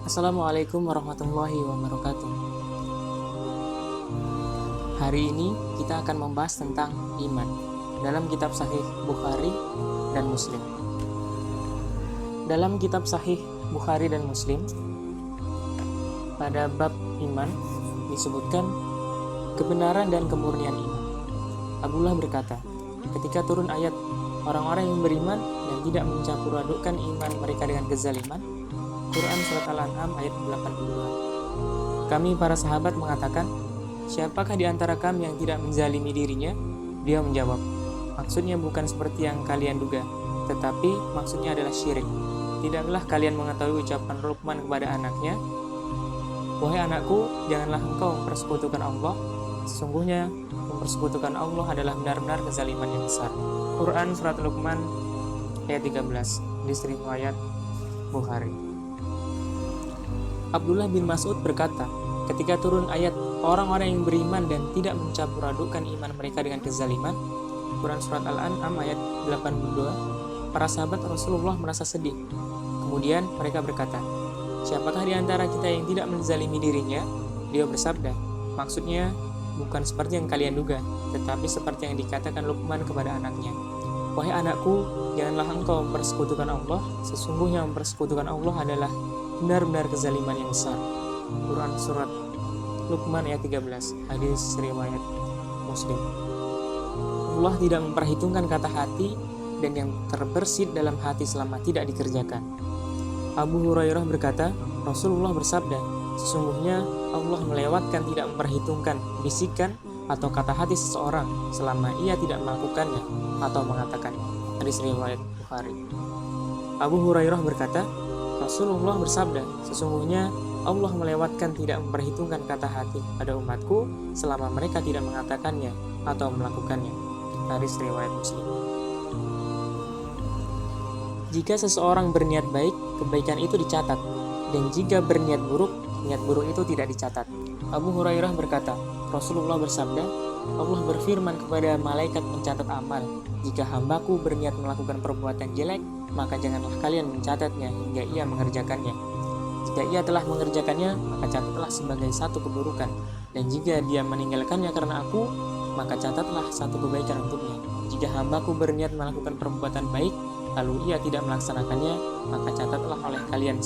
Assalamualaikum warahmatullahi wabarakatuh. Hari ini kita akan membahas tentang iman dalam kitab Sahih Bukhari dan Muslim. Dalam kitab Sahih Bukhari dan Muslim, pada bab iman disebutkan kebenaran dan kemurnian iman. Abdullah berkata, ketika turun ayat orang-orang yang beriman dan tidak mencampur adukkan iman mereka dengan kezaliman, Quran Surat Al-An'am ayat 82. Kami para sahabat mengatakan, siapakah di antara kami yang tidak menzalimi dirinya? Dia menjawab, maksudnya bukan seperti yang kalian duga, tetapi maksudnya adalah syirik. Tidaklah kalian mengetahui ucapan Luqman kepada anaknya, wahai anakku, janganlah engkau mempersekutukan Allah. Sesungguhnya mempersekutukan Allah adalah benar-benar kezaliman yang besar. Quran Surat Luqman ayat 13, hadis riwayat Bukhari. Abdullah bin Mas'ud berkata, ketika turun ayat orang-orang yang beriman dan tidak mencampur adukkan iman mereka dengan kezaliman, Quran Surat Al-An'am ayat 82, para sahabat Rasulullah merasa sedih. Kemudian mereka berkata, siapakah di antara kita yang tidak menzalimi dirinya? Dia bersabda, maksudnya bukan seperti yang kalian duga, tetapi seperti yang dikatakan Luqman kepada anaknya. Wahai anakku, janganlah engkau mempersekutukan Allah. Sesungguhnya mempersekutukan Allah adalah benar-benar kezaliman yang besar. Quran Surat Luqman ayat 13, hadis riwayat Muslim. Allah tidak memperhitungkan kata hati dan yang terbersit dalam hati selama tidak dikerjakan. Abu Hurairah berkata, Rasulullah bersabda, sesungguhnya Allah melewatkan tidak memperhitungkan bisikan atau kata hati seseorang selama ia tidak melakukannya atau mengatakannya. Hadis riwayat Bukhari. Abu Hurairah berkata, Rasulullah bersabda, sesungguhnya Allah melewatkan tidak memperhitungkan kata hati pada umatku selama mereka tidak mengatakannya atau melakukannya. Hadis riwayat Muslim. Jika seseorang berniat baik, kebaikan itu dicatat, dan jika berniat buruk, niat buruk itu tidak dicatat. Abu Hurairah berkata, Rasulullah bersabda, Allah berfirman kepada malaikat pencatat amal, jika hambaku berniat melakukan perbuatan jelek, maka janganlah kalian mencatatnya hingga ia mengerjakannya. Jika ia telah mengerjakannya, maka catatlah sebagai satu keburukan, dan jika dia meninggalkannya karena aku, maka catatlah satu kebaikan untuknya. Jika hambaku berniat melakukan perbuatan baik, lalu ia tidak melaksanakannya, maka catatlah oleh kalian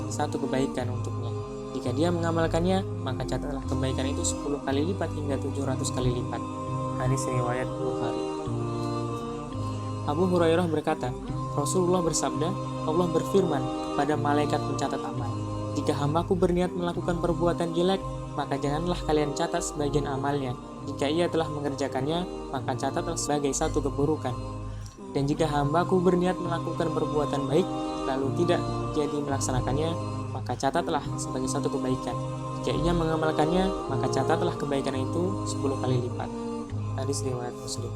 satu kebaikan untuknya. Jika dia mengamalkannya, maka catatlah kebaikan itu 10 kali lipat hingga 700 kali lipat. Hadis riwayat Bukhari. Abu Hurairah berkata, Rasulullah bersabda, Allah berfirman kepada malaikat pencatat amal, jika hambaku berniat melakukan perbuatan jelek, maka janganlah kalian catat sebagian amalnya. Jika ia telah mengerjakannya, maka catatlah sebagai satu keburukan. Dan jika hambaku berniat melakukan perbuatan baik, lalu tidak jadi melaksanakannya, maka catatlah sebagai satu kebaikan. Jika ia mengamalkannya, maka catatlah kebaikan itu 10 kali lipat. Hadis riwayat Muslim.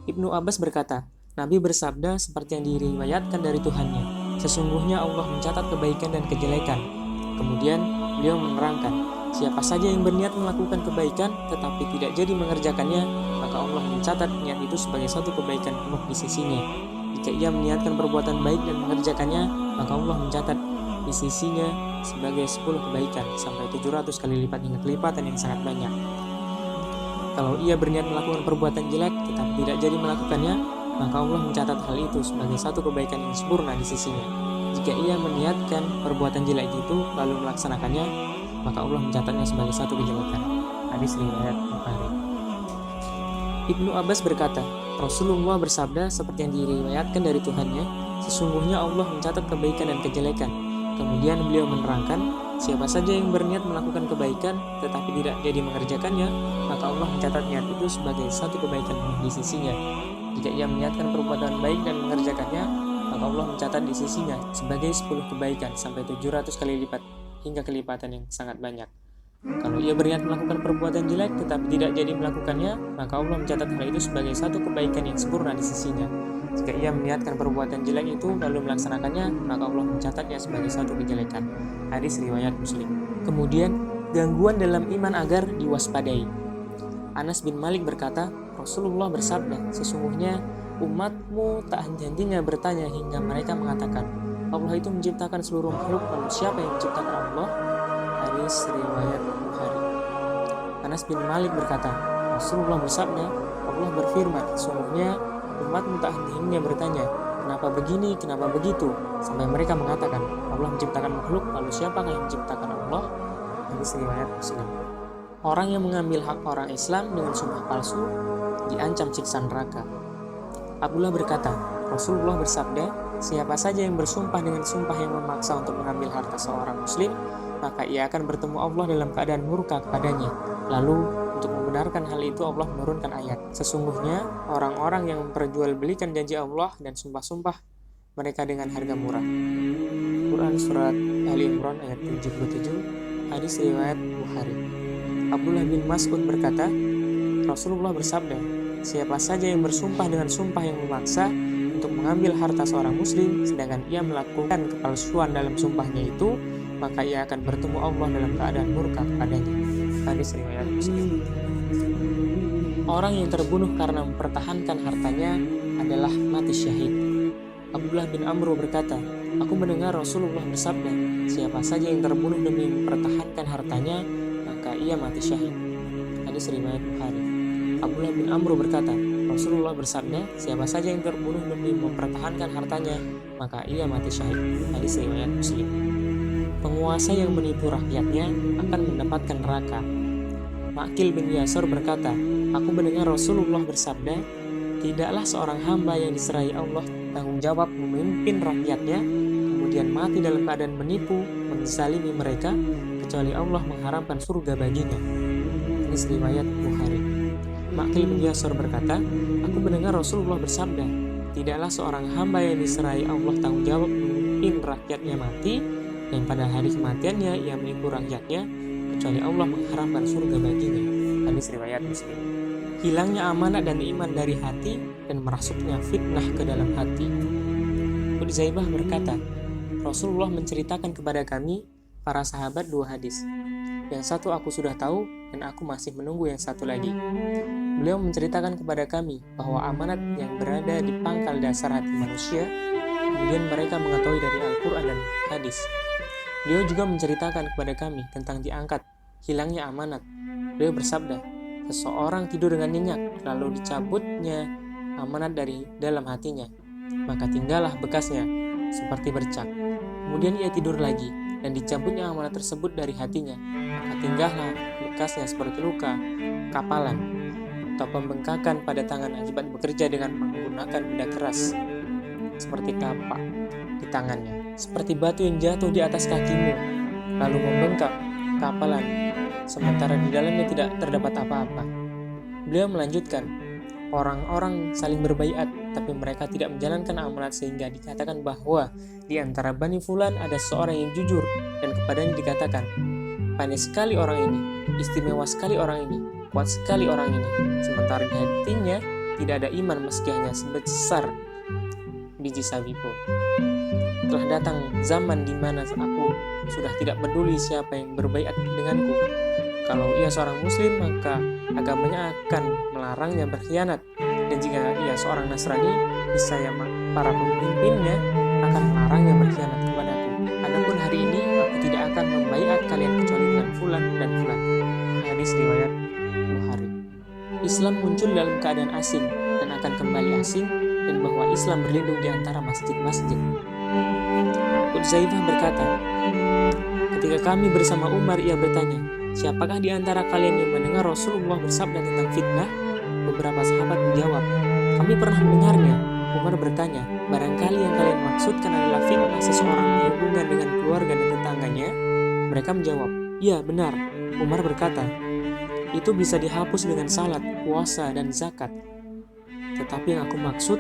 Ibnu Abbas berkata, Nabi bersabda seperti yang diriwayatkan dari Tuhannya, sesungguhnya Allah mencatat kebaikan dan kejelekan. Kemudian beliau menerangkan, siapa saja yang berniat melakukan kebaikan tetapi tidak jadi mengerjakannya, maka Allah mencatat niat itu sebagai satu kebaikan penuh di sisinya. Jika ia meniatkan perbuatan baik dan mengerjakannya, maka Allah mencatat di sisinya sebagai 10 kebaikan sampai 700 kali lipat hingga kelipatan yang sangat banyak. Kalau ia berniat melakukan perbuatan jelek tetapi tidak jadi melakukannya, maka Allah mencatat hal itu sebagai satu kebaikan yang sempurna di sisinya. Jika ia meniatkan perbuatan jelek itu lalu melaksanakannya, maka Allah mencatatnya sebagai satu kejelekan. Hadis riwayat Bukhari. Ibnu Abbas berkata, Rasulullah bersabda seperti yang diriwayatkan dari Tuhannya, sesungguhnya Allah mencatat kebaikan dan kejelekan. Kemudian beliau menerangkan, siapa saja yang berniat melakukan kebaikan tetapi tidak jadi mengerjakannya, maka Allah mencatat niat itu sebagai satu kebaikan di sisinya. Jika ia meniatkan perbuatan baik dan mengerjakannya, maka Allah mencatat di sisinya sebagai 10 kebaikan sampai 700 kali lipat hingga kelipatan yang sangat banyak. Kalau ia berniat melakukan perbuatan jelek tetapi tidak jadi melakukannya, maka Allah mencatat hal itu sebagai satu kebaikan yang sempurna di sisinya. Jika ia meniatkan perbuatan jelek itu lalu melaksanakannya, maka Allah mencatatnya sebagai satu kejelekan. Hadis riwayat Muslim. Kemudian, gangguan dalam iman agar diwaspadai. Anas bin Malik berkata, Rasulullah bersabda, sesungguhnya umatmu tak henti-hentinya bertanya hingga mereka mengatakan, Allah itu menciptakan seluruh makhluk, lalu siapa yang menciptakan Allah? Hadis riwayat Bukhari. Anas bin Malik berkata, Rasulullah bersabda, Allah berfirman, sesungguhnya umatmu tak henti-hentinya bertanya, kenapa begini, kenapa begitu, sampai mereka mengatakan, Allah menciptakan makhluk, lalu siapakah yang menciptakan Allah? Hadis riwayat Muslim. Orang yang mengambil hak orang Islam dengan sumpah palsu diancam siksa neraka. Abdullah berkata, Rasulullah bersabda, siapa saja yang bersumpah dengan sumpah yang memaksa untuk mengambil harta seorang muslim, maka ia akan bertemu Allah dalam keadaan murka kepadanya. Lalu, untuk membenarkan hal itu Allah menurunkan ayat. Sesungguhnya, orang-orang yang memperjualbelikan janji Allah dan sumpah-sumpah mereka dengan harga murah. Quran Surat Ali Imran ayat 77, hadis riwayat Bukhari. Abdullah bin Mas'ud berkata, Rasulullah bersabda, siapa saja yang bersumpah dengan sumpah yang memaksa untuk mengambil harta seorang muslim, sedangkan ia melakukan kepalsuan dalam sumpahnya itu, maka ia akan bertemu Allah dalam keadaan murka kepadanya. Hadis riwayat Muslim. Orang yang terbunuh karena mempertahankan hartanya adalah mati syahid. Abdullah bin Amr berkata, aku mendengar Rasulullah bersabda, siapa saja yang terbunuh demi mempertahankan hartanya, maka ia mati syahid. Hadis riwayat Bukhari. Abdullah bin Amr berkata, Rasulullah bersabda, siapa saja yang terbunuh demi mempertahankan hartanya, maka ia mati syahid. Hadis riwayat Muslim. Penguasa yang menipu rakyatnya akan mendapatkan neraka. Ma'qil bin Yasar berkata, aku mendengar Rasulullah bersabda, tidaklah seorang hamba yang diserahi Allah tanggung jawab memimpin rakyatnya, kemudian mati dalam keadaan menipu, menzalimi mereka, kecuali Allah mengharamkan surga baginya. Hadis riwayat Bukhari. Ma'qil bin Yasar berkata, aku mendengar Rasulullah bersabda, tidaklah seorang hamba yang diserahi Allah tanggung jawab memimpin rakyatnya mati, dan pada hari kematiannya ia menipu rakyatnya, kecuali Allah mengharamkan surga baginya. Hadis riwayat Muslim. Hilangnya amanat dan iman dari hati dan merasuknya fitnah ke dalam hati. Hudzaifah berkata, Rasulullah menceritakan kepada kami, para sahabat, dua hadis. Yang satu aku sudah tahu dan aku masih menunggu yang satu lagi. Beliau menceritakan kepada kami bahwa amanat yang berada di pangkal dasar hati manusia, kemudian mereka mengetahui dari Al-Quran dan hadis. Beliau juga menceritakan kepada kami tentang diangkat hilangnya amanat. Beliau bersabda, seseorang tidur dengan nyenyak, lalu dicabutnya amanat dari dalam hatinya, maka tinggallah bekasnya seperti bercak. Kemudian ia tidur lagi, dan dicabutnya amanat tersebut dari hatinya, maka tinggallah bekasnya seperti luka, kapalan, atau pembengkakan pada tangan akibat bekerja dengan menggunakan benda keras, seperti kapak di tangannya, seperti batu yang jatuh di atas kakimu, lalu membengkak, kapalan, sementara di dalamnya tidak terdapat apa-apa. Beliau melanjutkan, orang-orang saling berbaiat, tapi mereka tidak menjalankan amanat sehingga dikatakan bahwa di antara Bani Fulan ada seorang yang jujur, dan kepadanya dikatakan, pandai sekali orang ini, istimewa sekali orang ini, kuat sekali orang ini, sementara di hatinya tidak ada iman meski hanya sebesar biji sawi pun. Telah datang zaman di mana aku sudah tidak peduli siapa yang berbaiat denganku. Kalau ia seorang muslim, maka agamanya akan melarangnya berkhianat. Dan jika ia seorang Nasrani, niscaya para pemimpinnya akan melarangnya berkhianat kepadaku. Adapun hari ini, aku tidak akan membaiat kalian kecuali dengan fulan dan fulan. Hadis riwayat Bukhari. Islam muncul dalam keadaan asing dan akan kembali asing, dan bahwa Islam berlindung di antara masjid-masjid. Hudzaifah berkata, ketika kami bersama Umar, ia bertanya, siapakah di antara kalian yang mendengar Rasulullah bersabda tentang fitnah? Beberapa sahabat menjawab, kami pernah mendengarnya. Umar bertanya, barangkali yang kalian maksudkan adalah fitnah seseorang berhubungan dengan keluarga dan tetangganya? Mereka menjawab, iya benar. Umar berkata, itu bisa dihapus dengan salat, puasa, dan zakat. Tetapi yang aku maksud,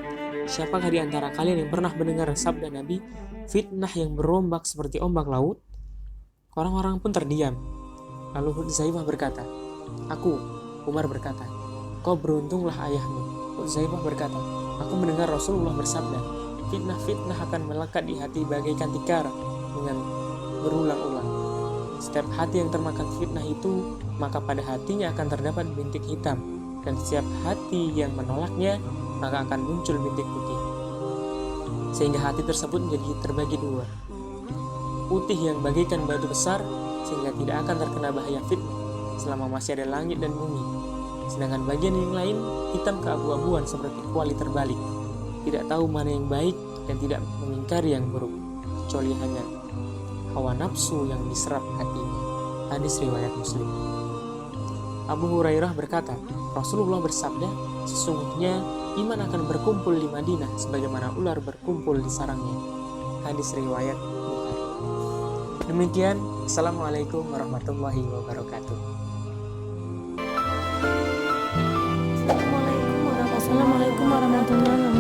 siapakah di antara kalian yang pernah mendengar sabda Nabi, fitnah yang berombak seperti ombak laut? Orang-orang pun terdiam. Lalu Hudzaifah berkata, aku. Umar berkata, kau beruntunglah ayahmu. Hudzaifah berkata, aku mendengar Rasulullah bersabda, fitnah-fitnah akan melekat di hati bagaikan tikar dengan berulang-ulang. Setiap hati yang termakan fitnah itu, maka pada hatinya akan terdapat bintik hitam. Dan setiap hati yang menolaknya, maka akan muncul bintik putih. sehingga hati tersebut menjadi terbagi dua. Putih yang bagaikan batu besar, sehingga tidak akan terkena bahaya fitnah selama masih ada langit dan bumi. Sedangkan bagian yang lain hitam keabu-abuan seperti kuali terbalik, tidak tahu mana yang baik dan tidak mengingkari yang buruk, kecuali hanya hawa nafsu yang diserap hatinya. Hadis riwayat Muslim. Abu Hurairah berkata, Rasulullah bersabda, sesungguhnya iman akan berkumpul di Madinah sebagaimana ular berkumpul di sarangnya. Hadis riwayat Bukhari. Demikian, Assalamualaikum warahmatullahi wabarakatuh. Assalamualaikum warahmatullahi wabarakatuh.